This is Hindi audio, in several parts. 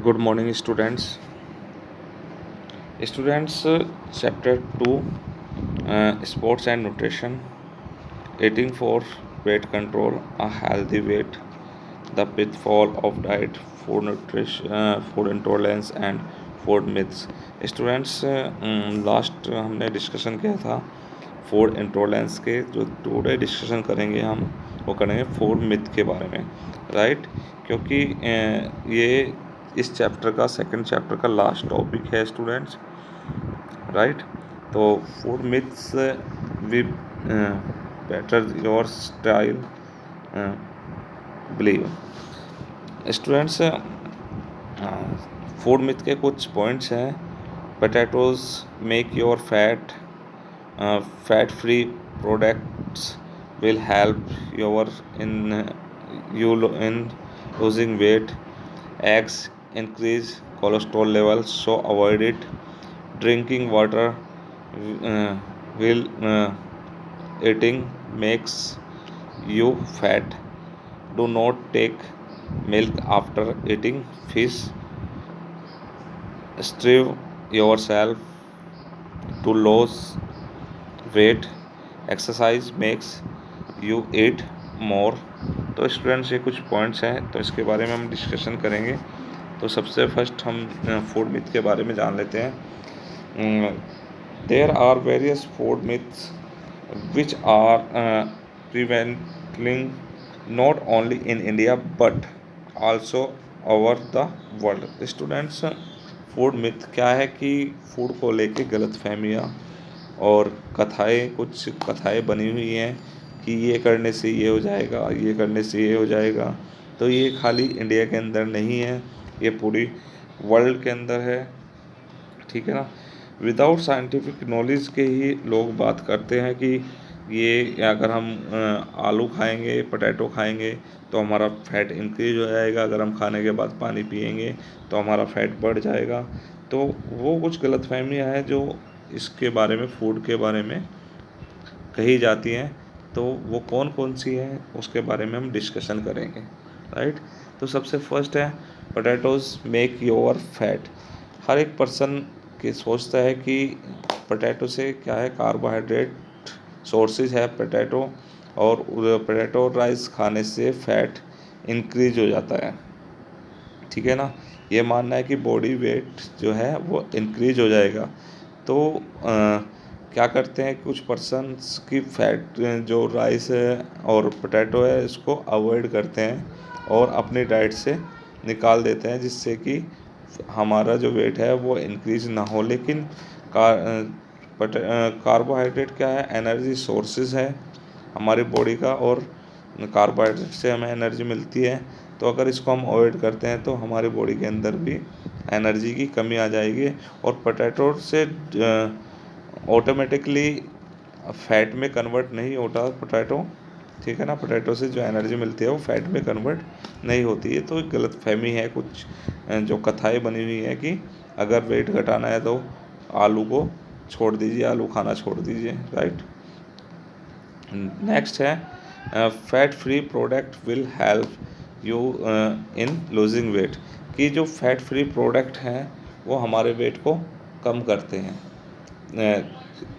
Good morning, students. Chapter 2, Sports and Nutrition, Eating for Weight Control, a Healthy Weight, the Pitfall of Diet, Food Nutrition, Food Intolerance and Food Myths. Last हमने डिस्कशन किया था फूड इंटॉलरेंस के। जो टुडे डिस्कशन करेंगे हम वो करेंगे फूड मिथ के बारे में, राइट। क्योंकि ये इस चैप्टर का सेकंड चैप्टर का लास्ट टॉपिक है स्टूडेंट्स, राइट। तो food myths with better your style believe. Students, food myth के कुछ पॉइंट्स हैं। Potatoes make your fat free products will help in losing weight. Eggs increase cholesterol levels, so avoid it. Drinking water will eating makes you fat. Do not take milk after eating fish. Strive yourself to lose weight. Exercise makes you eat more. तो स्टूडेंट्स, ये कुछ पॉइंट्स हैं, तो इसके बारे में हम डिस्कशन करेंगे। तो सबसे फर्स्ट हम फूड मिथ के बारे में जान लेते हैं। There are various food myths which are prevailing not only in India but also over the world. Students, food myth क्या है कि फूड को लेके गलतफहमियाँ और कुछ कथाएँ बनी हुई हैं कि ये करने से ये हो जाएगा, ये करने से ये हो जाएगा। तो ये खाली इंडिया के अंदर नहीं है, ये पूरी वर्ल्ड के अंदर है, ठीक है ना। विदाउट साइंटिफिक नॉलेज के ही लोग बात करते हैं कि ये अगर हम आलू खाएंगे, पोटैटो खाएंगे तो हमारा फैट इंक्रीज हो जाएगा, अगर हम खाने के बाद पानी पिएंगे तो हमारा फैट बढ़ जाएगा। तो वो कुछ गलतफहमियाँ हैं जो इसके बारे में, फूड के बारे में कही जाती हैं। तो वो कौन कौन सी हैं उसके बारे में हम डिस्कशन करेंगे, राइट। तो सबसे फर्स्ट है पोटैटोज मेक योर फैट। हर एक पर्सन के सोचता है कि पोटैटो से क्या है, कार्बोहाइड्रेट सोर्सेज है पोटैटो, और पोटैटो राइस खाने से फैट इंक्रीज हो जाता है, ठीक है ना। ये मानना है कि बॉडी वेट जो है वो इंक्रीज हो जाएगा। तो क्या करते हैं कुछ पर्सन्स की फैट जो राइस है और पोटैटो है इसको अवॉइड करते हैं और अपनी डाइट से निकाल देते हैं, जिससे कि हमारा जो वेट है वो इंक्रीज ना हो। लेकिन कार्बोहाइड्रेट क्या है, एनर्जी सोर्सेज है हमारी बॉडी का, और कार्बोहाइड्रेट से हमें एनर्जी मिलती है। तो अगर इसको हम अवॉइड करते हैं तो हमारी बॉडी के अंदर भी एनर्जी की कमी आ जाएगी, और पोटैटो से ऑटोमेटिकली फैट में कन्वर्ट नहीं होता पोटैटो, ठीक है ना। पोटैटो से जो एनर्जी मिलती है वो फैट में कन्वर्ट नहीं होती है। तो एक गलतफहमी है, कुछ जो कथाएं बनी हुई हैं कि अगर वेट घटाना है तो आलू को छोड़ दीजिए, आलू खाना छोड़ दीजिए, राइट। नेक्स्ट है fat free product will help you in losing weight. कि जो फैट फ्री प्रोडक्ट हैं वो हमारे वेट को कम करते हैं।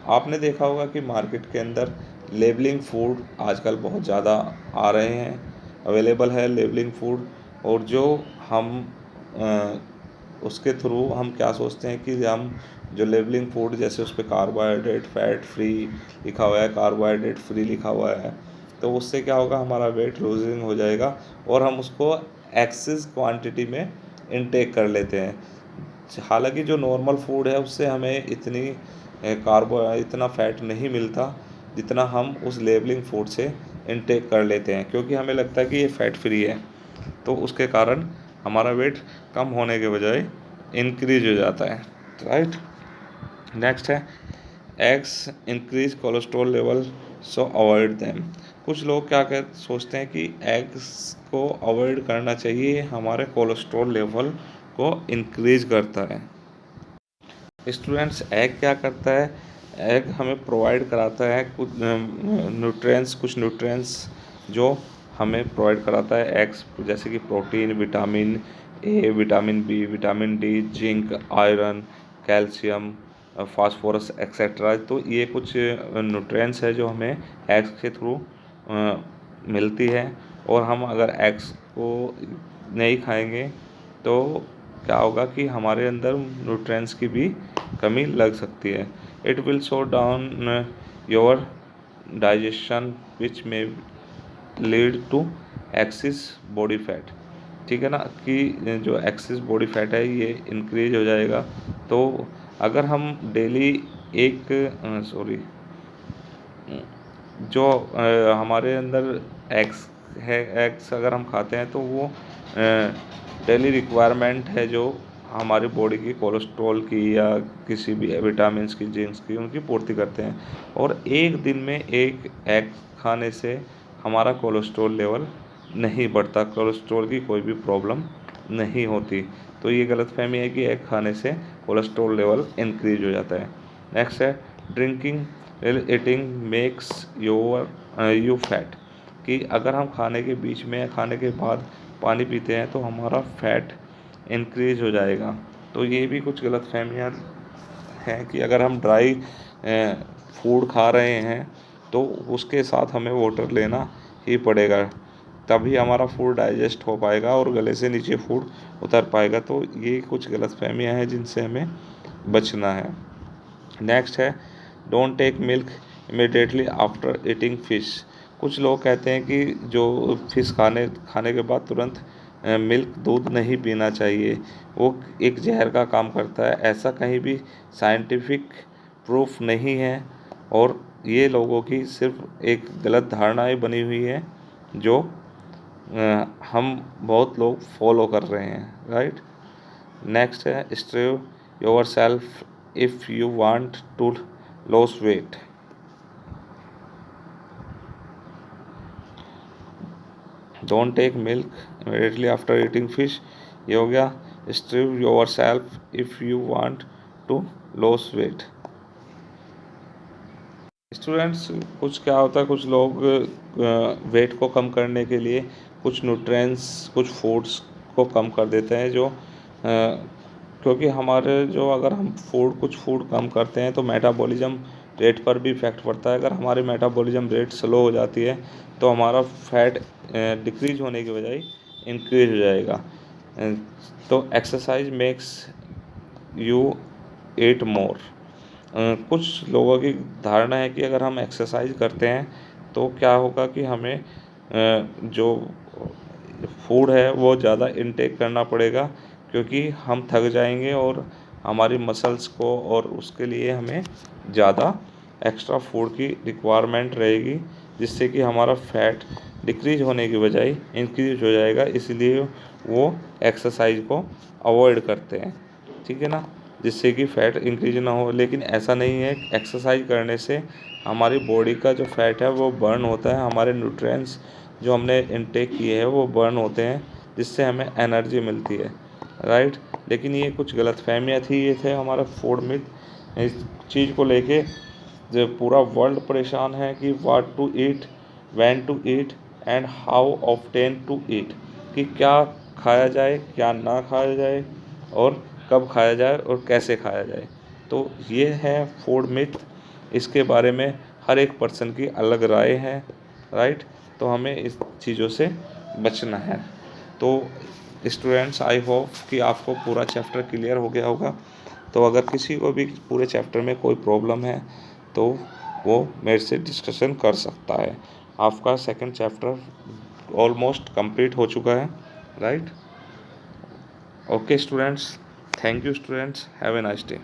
आपने देखा होगा कि मार्केट के अंदर लेबलिंग फूड आजकल बहुत ज़्यादा आ रहे हैं, अवेलेबल है लेबलिंग फूड। और जो हम उसके थ्रू हम क्या सोचते हैं कि हम जो लेबलिंग फूड, जैसे उस पर कार्बोहाइड्रेट फैट फ्री लिखा हुआ है, कार्बोहाइड्रेट फ्री लिखा हुआ है, तो उससे क्या होगा, हमारा वेट लूजिंग हो जाएगा और हम उसको एक्सेस क्वांटिटी में इनटेक कर लेते हैं। हालांकि जो नॉर्मल फूड है उससे हमें इतना फैट नहीं मिलता जितना हम उस लेबलिंग फूड से इनटेक कर लेते हैं, क्योंकि हमें लगता है कि ये फैट फ्री है। तो उसके कारण हमारा वेट कम होने के बजाय इंक्रीज हो जाता है, राइट। नेक्स्ट है एग्स इंक्रीज कोलेस्ट्रॉल लेवल, सो अवॉइड देम। कुछ लोग सोचते हैं कि एग्स को अवॉइड करना चाहिए, हमारे कोलेस्ट्रॉल लेवल को इंक्रीज करता है। स्टूडेंट्स, एग क्या करता है, एग हमें प्रोवाइड कराता है कुछ न्यूट्रिएंट्स जो हमें प्रोवाइड कराता है एग्स, जैसे कि protein, vitamin A, vitamin B, vitamin D, zinc, iron, calcium, phosphorus etcetera. तो ये कुछ न्यूट्रिएंट्स है जो हमें एग्स के थ्रू मिलती है। और हम अगर एग्स को नहीं खाएंगे तो क्या होगा कि हमारे अंदर न्यूट्रिएंट्स की भी कमी लग सकती है। It will slow down your digestion which may lead to excess body fat. ठीक है ना, कि जो एक्सिस बॉडी फैट है ये इंक्रीज हो जाएगा। तो अगर हम डेली एक सॉरी जो हमारे अंदर एग्स है, एग्स अगर हम खाते हैं तो वो डेली रिक्वायरमेंट है जो हमारी बॉडी की कोलेस्ट्रॉल की या किसी भी विटामिन्स की, जिंक्स की, उनकी पूर्ति करते हैं। और एक दिन में एक एग खाने से हमारा कोलेस्ट्रॉल लेवल नहीं बढ़ता, कोलेस्ट्रॉल की कोई भी प्रॉब्लम नहीं होती। तो ये गलतफहमी है कि एग खाने से कोलेस्ट्रॉल लेवल इंक्रीज हो जाता है। नेक्स्ट है drinking eating makes you fat, कि अगर हम खाने के बीच में या खाने के बाद पानी पीते हैं तो हमारा फैट इंक्रीज हो जाएगा। तो ये भी कुछ गलतफहमियाँ हैं कि अगर हम ड्राई फूड खा रहे हैं तो उसके साथ हमें वाटर लेना ही पड़ेगा, तभी हमारा फूड डाइजेस्ट हो पाएगा और गले से नीचे फूड उतर पाएगा। तो ये कुछ गलतफहमियाँ हैं जिनसे हमें बचना है। नेक्स्ट है don't take milk immediately after eating fish. कुछ लोग कहते हैं कि जो फिश खाने के बाद तुरंत मिल्क, दूध नहीं पीना चाहिए, वो एक जहर का काम करता है। ऐसा कहीं भी साइंटिफिक प्रूफ नहीं है और ये लोगों की सिर्फ एक गलत धारणाएं बनी हुई है जो हम बहुत लोग फॉलो कर रहे हैं, राइट। नेक्स्ट है strive yourself if you want to loss weight. Don't take milk immediately after eating fish, ये हो गया। Strive yourself if you want to loss weight. Students, कुछ क्या होता है, कुछ लोग वेट को कम करने के लिए कुछ न्यूट्रिएंट्स, कुछ फूड्स को कम कर देते हैं, जो क्योंकि हमारे जो अगर हम कुछ फूड कम करते हैं तो मेटाबॉलिज्म रेट पर भी इफ़ेक्ट पड़ता है। अगर हमारी मेटाबॉलिज्म रेट स्लो हो जाती है तो हमारा फैट डिक्रीज होने की बजाय इंक्रीज हो जाएगा। तो एक्सरसाइज मेक्स यू ईट मोर। कुछ लोगों की धारणा है कि अगर हम एक्सरसाइज करते हैं तो क्या होगा कि हमें जो फूड है वो ज़्यादा इनटेक करना पड़ेगा, क्योंकि हम थक जाएंगे और हमारी मसल्स को, और उसके लिए हमें ज़्यादा एक्स्ट्रा फूड की रिक्वायरमेंट रहेगी, जिससे कि हमारा फैट डिक्रीज होने की बजाय इंक्रीज हो जाएगा। इसलिए वो एक्सरसाइज को अवॉइड करते हैं, ठीक है ना, जिससे कि फ़ैट इंक्रीज ना हो। लेकिन ऐसा नहीं है, एक्सरसाइज करने से हमारी बॉडी का जो फ़ैट है वो बर्न होता है, हमारे न्यूट्रिएंट्स जो हमने इनटेक किए हैं वो बर्न होते हैं, जिससे हमें एनर्जी मिलती है, राइट। लेकिन ये कुछ गलतफहमियाँ थी, ये थे हमारा फूड मिथ। इस चीज़ को लेके जो पूरा वर्ल्ड परेशान है कि what to eat, when to eat and how often to eat, कि क्या खाया जाए, क्या ना खाया जाए, और कब खाया जाए और कैसे खाया जाए। तो ये है फूड मिथ। इसके बारे में हर एक पर्सन की अलग राय है, राइट। तो हमें इस चीज़ों से बचना है। तो स्टूडेंट्स, आई होप कि आपको पूरा चैप्टर क्लियर हो गया होगा। तो अगर किसी को भी पूरे चैप्टर में कोई प्रॉब्लम है तो वो मेरे से डिस्कशन कर सकता है। आपका सेकंड चैप्टर ऑलमोस्ट कंप्लीट हो चुका है, right. Okay students, thank you students, have a nice day.